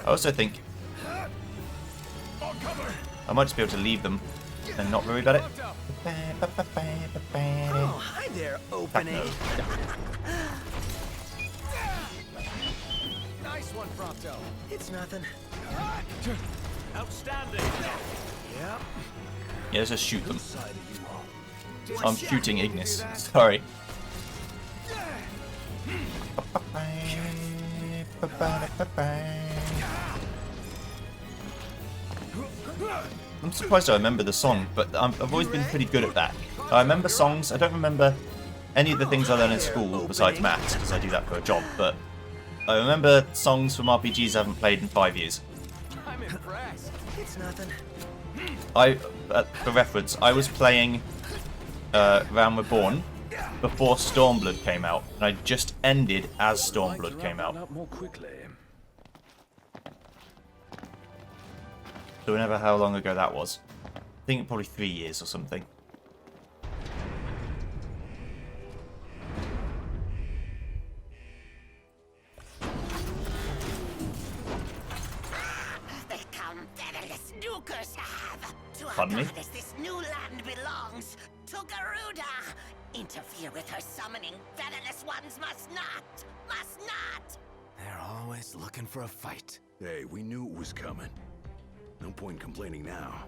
I also think I might just be able to leave them and not worry about it. Oh, hi there, opening. Nice one, Prompto. It's nothing. Outstanding. Yep. Yeah, let's just shoot them. I'm shooting Ignis. Sorry. I'm surprised I remember the song, but I've always been pretty good at that. I remember songs. I don't remember any of the things I learn in school besides maths, because I do that for a job, but I remember songs from RPGs I haven't played in 5 years. I'm impressed. It's nothing. For reference, I was playing Realm Reborn before Stormblood came out, and I just ended as Stormblood came out. Up more quickly. So whenever how long ago that was. I think probably 3 years or something. They come featherless nukers have. To Pardon me? a goddess this new land belongs. To Garuda. Interfere with her summoning. Featherless ones must not. Must not. They're always looking for a fight. Hey, we knew it was coming. No point in complaining now.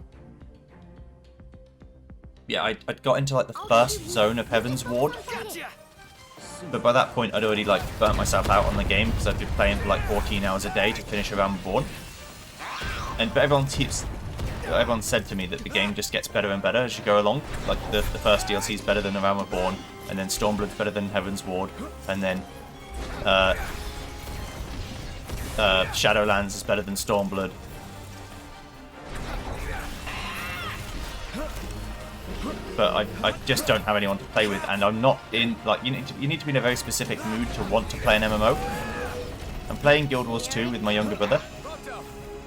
Yeah, I'd got into like the first zone of Heaven's Ward, but by that point I'd already like burnt myself out on the game because I'd been playing for like 14 hours a day to finish Realm Reborn. But everyone said to me that the game just gets better and better as you go along. Like the first DLC is better than the Realm Reborn, and then Stormblood's better than Heaven's Ward, and then Shadowlands is better than Stormblood. But I just don't have anyone to play with, and I'm not in, like, you need to be in a very specific mood to want to play an MMO. I'm playing Guild Wars 2 with my younger brother,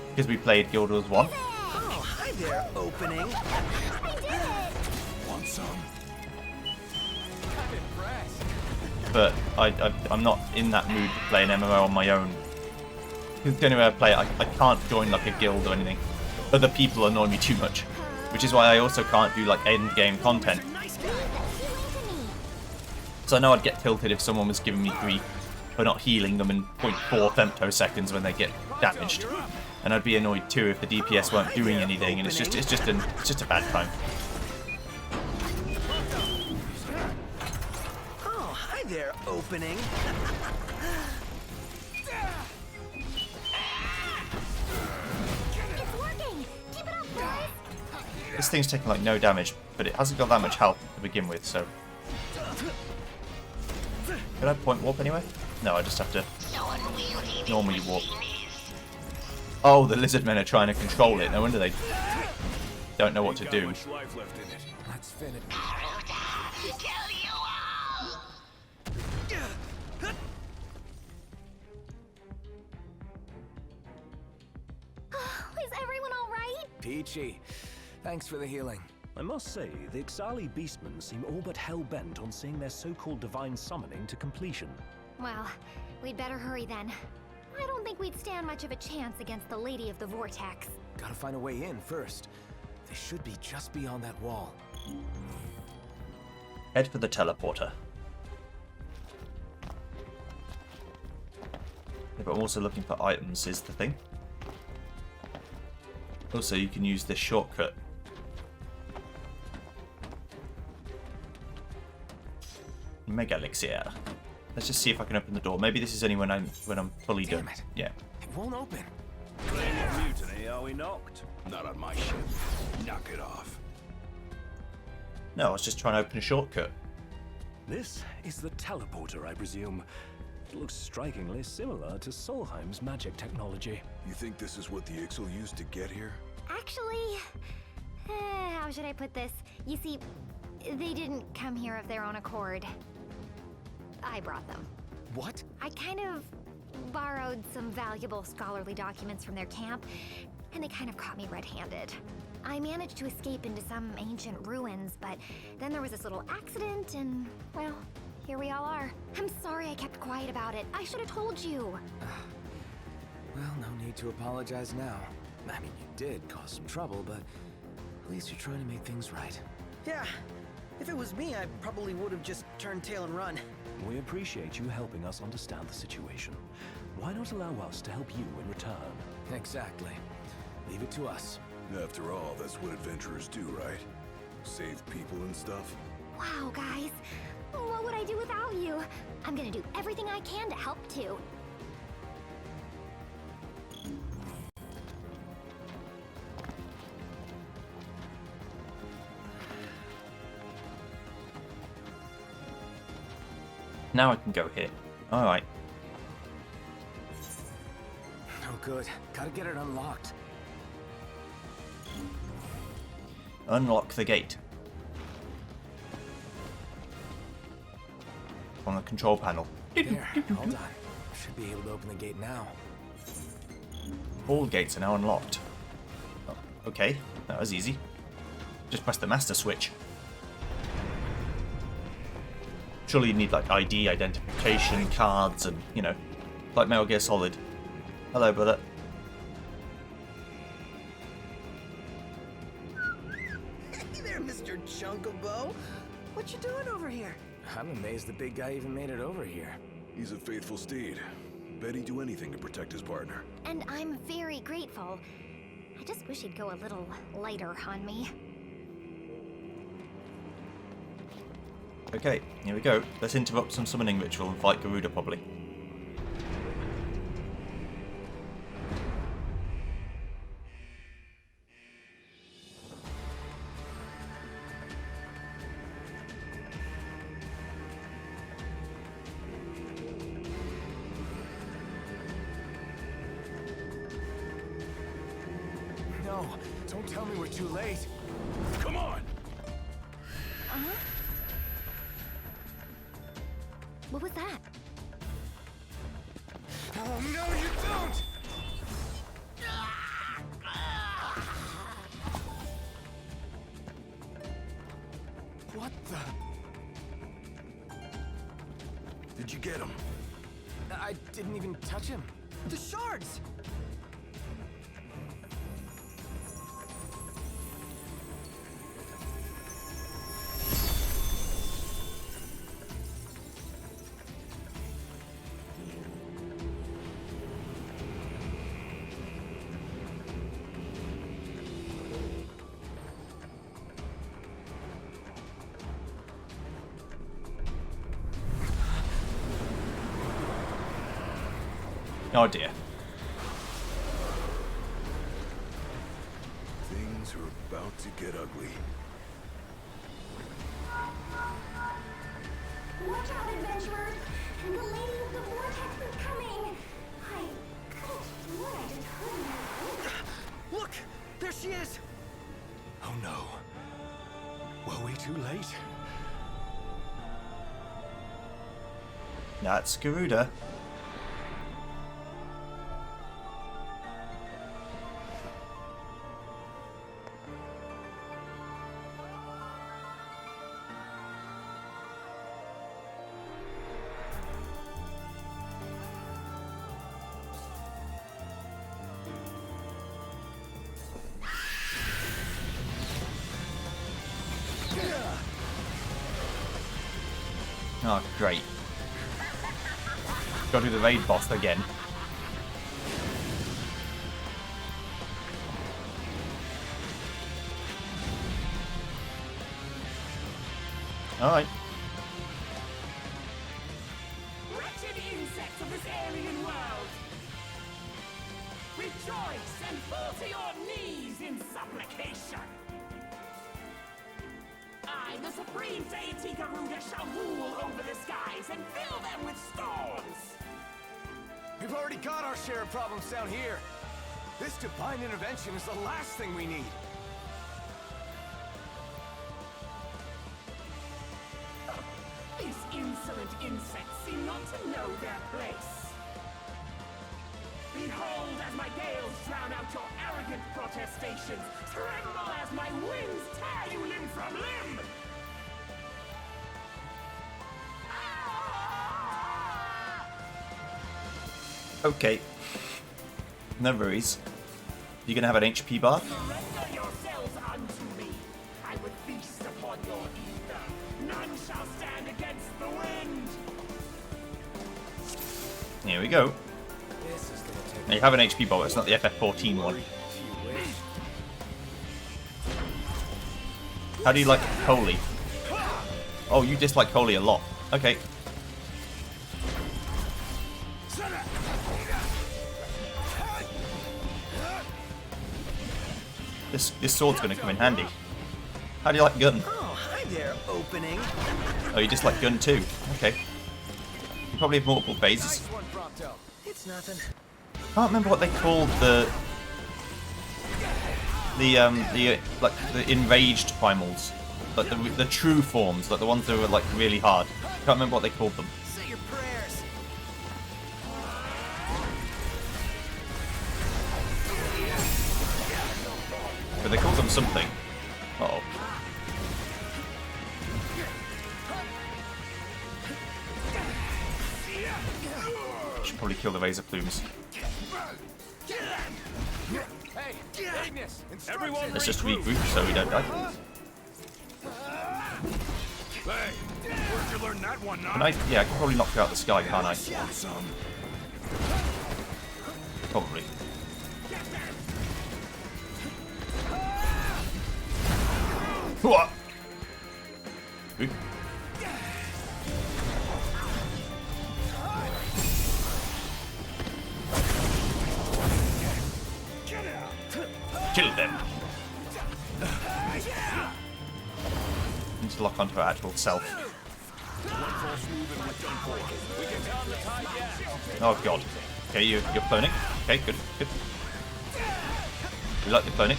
because we played Guild Wars 1. Oh, hi there, opening. Want some? I'm impressed. But I'm not in that mood to play an MMO on my own. Because the only way I play it, I can't join like a guild or anything. Other people annoy me too much. Which is why I also can't do like end game content. So I know I'd get tilted if someone was giving me grief for not healing them in 0.4 femtoseconds when they get damaged. And I'd be annoyed too if the DPS weren't doing anything, and it's just a bad time. Oh, hi there, opening. It's working! Keep it up, boys! This thing's taking like no damage, but it hasn't got that much health to begin with, so... Could I point warp anywhere? No, I just have to normally warp. Oh, the lizard men are trying to control it. No wonder they don't know what to do. Much life left in it. Let's finish. Kill you all. Is everyone alright? Peachy, thanks for the healing. I must say, the Ixali beastmen seem all but hell-bent on seeing their so-called divine summoning to completion. Well, we'd better hurry then. I don't think we'd stand much of a chance against the Lady of the Vortex. Gotta find a way in first. They should be just beyond that wall. Head for the teleporter. Yeah, but I'm also looking for items is the thing. Also, you can use this shortcut. Mega Elixir. Let's just see if I can open the door. Maybe this is only when I'm fully Damn done. it. Yeah. It won't open. Claim mutiny, are we knocked? Not on my ship. Knock it off. No, I was just trying to open a shortcut. This is the teleporter, I presume. It looks strikingly similar to Solheim's magic technology. You think this is what the Ixal used to get here? Actually, how should I put this? You see, they didn't come here of their own accord. I brought them. What? I kind of borrowed some valuable scholarly documents from their camp, and they kind of caught me red-handed. I managed to escape into some ancient ruins, but then there was this little accident, and, well, here we all are. I'm sorry I kept quiet about it. I should have told you. Well, no need to apologize now. I mean, you did cause some trouble, but at least you're trying to make things right. Yeah. If it was me, I probably would have just turned tail and run. We appreciate you helping us understand the situation. Why not allow us to help you in return? Exactly. Leave it to us. After all, that's what adventurers do, right? Save people and stuff? Wow, guys. What would I do without you? I'm gonna do everything I can to help too. Now I can go here. Alright. Oh, good. Gotta get it unlocked. Unlock the gate. On the control panel. There, hold on. Should be able to open the gate now. All gates are now unlocked. Oh, okay, that was easy. Just press the master switch. Surely you need like ID, identification, cards, and, you know, like Metal Gear Solid. Hello, brother. Hey there, Mr. Chunkabow. What you doing over here? I'm amazed the big guy even made it over here. He's a faithful steed. Bet he'd do anything to protect his partner. And I'm very grateful. I just wish he'd go a little lighter on me. Okay, here we go. Let's interrupt some summoning ritual and fight Garuda, probably. No, don't tell me we're too late. Come on! What was that? Oh, no, you don't! What the? Did you get him? I didn't even touch him. The shards! Oh dear. Things are about to get ugly. Watch out, adventurers! And the Lady of the Vortex is coming! I could have sworn I just heard her. Look! There she is! Oh no. Were we too late? That's Garuda. Oh, great. Gotta do the raid boss again. Alright. Wretched insects of this alien world! Rejoice and fall to your knees in supplication! I, the supreme deity Garuda, shall rule over the skies and fill them with storms! We've already got our share of problems down here. This divine intervention is the last thing we need. These insolent insects seem not to know their place. Behold as my gales drown out your arrogant protestations. Tremble as my winds tear you limb from limb. Okay. No worries. You gonna have an HP bar? Surrender yourselves unto me. I would feast upon your ether. None shall stand against the wind. Here we go. Now you have an HP bar, it's not the FF14 one. How do you like Coley? Oh, you dislike Coley a lot. Okay. This sword's gonna come in handy. How do you like gun? Oh, hi there, opening. Oh, you dislike gun too. Okay. You probably have multiple phases. Nice one, Prompto. It's nothing. I can't remember what they called the enraged primals, like the true forms, like the ones that were like really hard. I can't remember what they called them. Say your prayers. But they called them something. Uh-oh. Should probably kill the razor plumes. Hey, Ignis, Everyone Let's just regroup so we don't die. Hey, where'd you learn that one, Can I? Yeah, I can probably knock you out of the sky, can't I? Probably. What? Ooh. Kill them. Need to lock onto her actual self. Oh god. Okay, you're cloning. Okay, good, good. We like the cloning.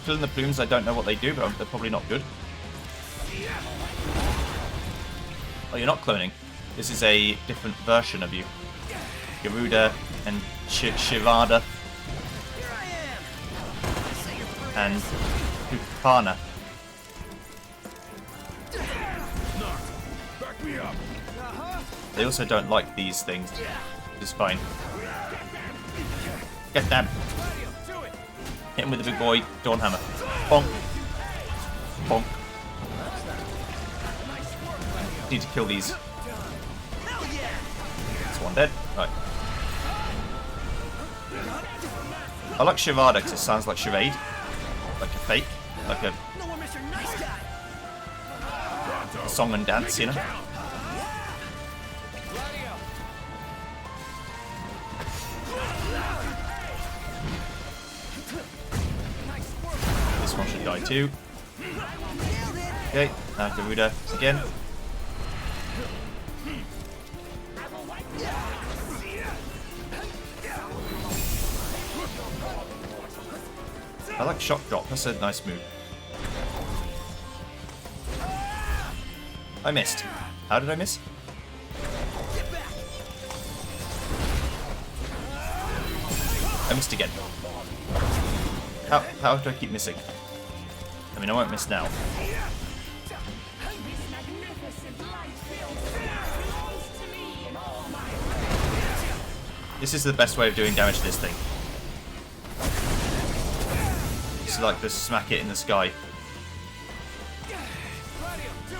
Killing the plumes, I don't know what they do, but they're probably not good. Oh, you're not cloning. This is a different version of you. Garuda and Shivada and Hukana. Back me up. They also don't like these things, which is fine. Get them. Hit him with the big boy Dawn Hammer. Bonk. Bonk. Need to kill these. That's one dead. Right. I like Shivada because it sounds like charade. Like a fake. Like a song and dance, you know? This one should die too. Okay, now Garuda again. I like shock drop, that's a nice move. I missed. How did I miss? I missed again. How do I keep missing? I mean, I won't miss now. This is the best way of doing damage to this thing. Just like just smack it in the sky.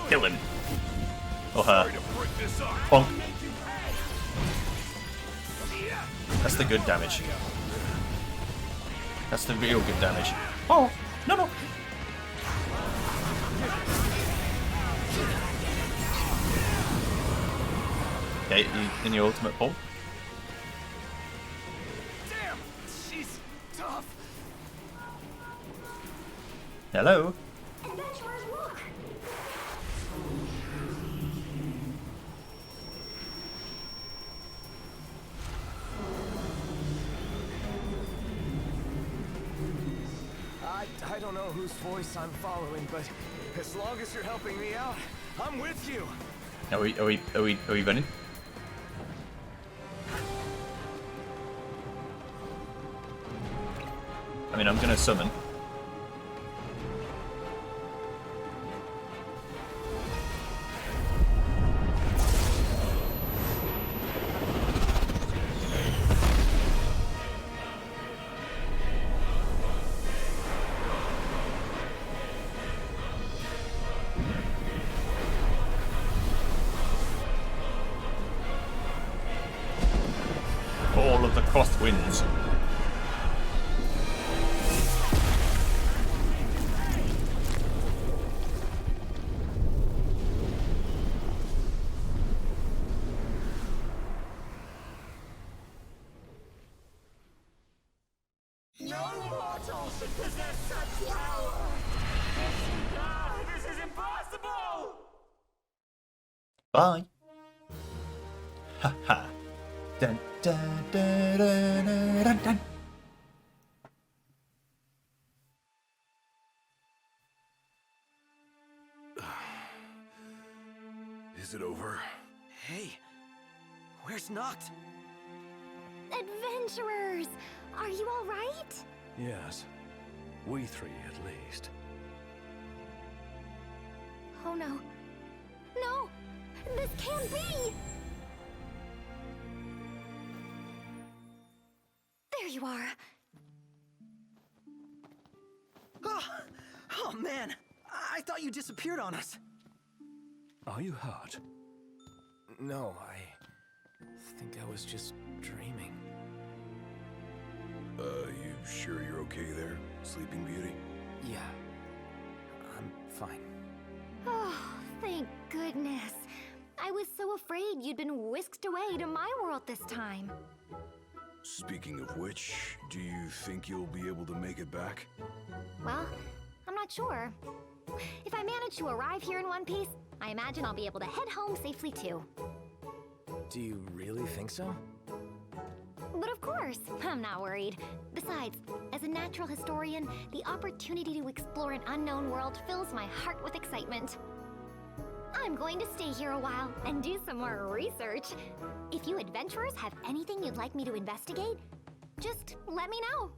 Kill him. Or her. Bonk. That's the good damage. That's the real good damage. Oh, no, no. Okay, in your ultimate form. Damn, she's tough. Hello. Adventurers, look! I don't know whose voice I'm following, but as long as you're helping me out, I'm with you. Are we running? I mean, I'm gonna summon. All of the crosswinds. No mortal should possess such power! This is impossible! Bye. Ha ha. Dun, dun, dun, dun, dun, dun, dun. Is it over? Hey, where's Noct? Adventurers! Are you alright? Yes. We three, at least. Oh no. No! This can't be! There you are. Oh man, I thought you disappeared on us. Are you hurt? No, I think I was just dreaming. You sure you're okay there, Sleeping Beauty? Yeah, I'm fine. Oh, thank goodness. I was so afraid you'd been whisked away to my world this time. Speaking of which, do you think you'll be able to make it back? Well, I'm not sure. If I manage to arrive here in one piece, I imagine I'll be able to head home safely too. Do you really think so? But of course, I'm not worried. Besides, as a natural historian, the opportunity to explore an unknown world fills my heart with excitement. I'm going to stay here a while and do some more research. If you adventurers have anything you'd like me to investigate, just let me know.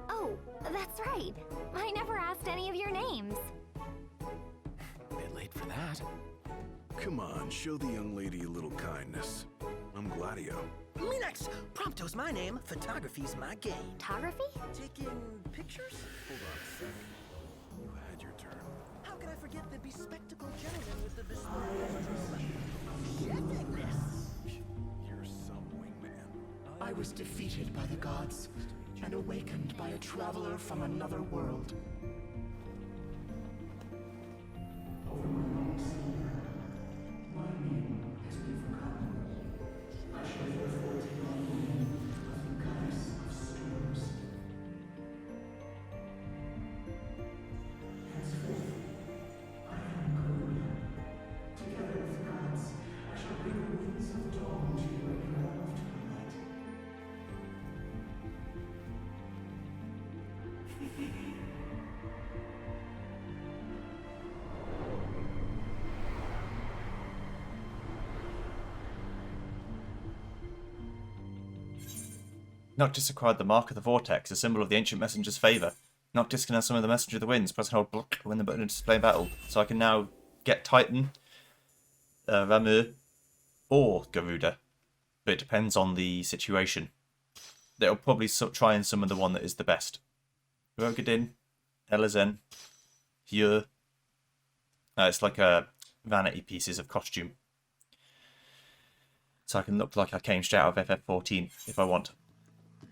Oh, that's right. I never asked any of your names. Bit late for that. Come on, show the young lady a little kindness. I'm Gladio. Minax! Prompto's my name, photography's my game. Photography? Taking pictures? Hold on a second. You had your turn. How can I forget the bespectacled gentleman with the bespoke You're some wingman. I was defeated by the gods and awakened by a traveler from another world. Over my long sleep, my name has been forgotten. I shall therefore take on the name of the goddess of storms. Henceforth, I am Garuda. Together with the gods, I shall bring the winds of dawn to you in realm of twilight. Noctis acquired the Mark of the Vortex, a symbol of the ancient messenger's favour. Noctis can now summon the Messenger of the Winds. Press and hold block when the button to display battle. So I can now get Titan, Ramu, or Garuda. But it depends on the situation. They'll probably try and summon the one that is the best. Rogadin, Elezen. Here. It's like a vanity pieces of costume. So I can look like I came straight out of FF14 if I want.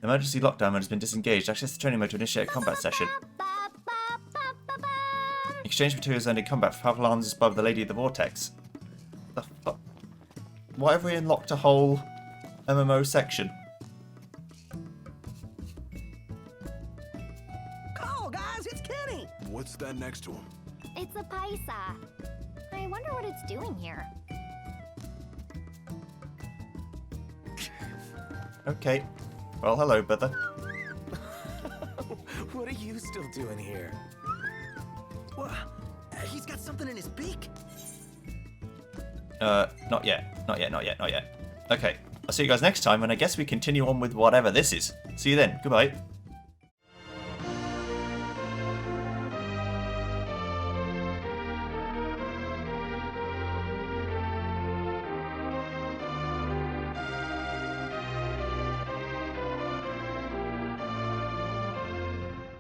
Emergency lockdown mode has been disengaged. Access the training mode to initiate a combat session. Exchange materials earned in combat for powerful arms above the Lady of the Vortex. The fuck? Why have we unlocked a whole MMO section? Oh, guys, it's Kenny! What's that next to him? It's a paisa. I wonder what it's doing here. Okay. Well, hello, brother. What are you still doing here? What? He's got something in his beak? Not yet. Not yet, not yet, not yet. Okay. I'll see you guys next time, and I guess we continue on with whatever this is. See you then. Goodbye.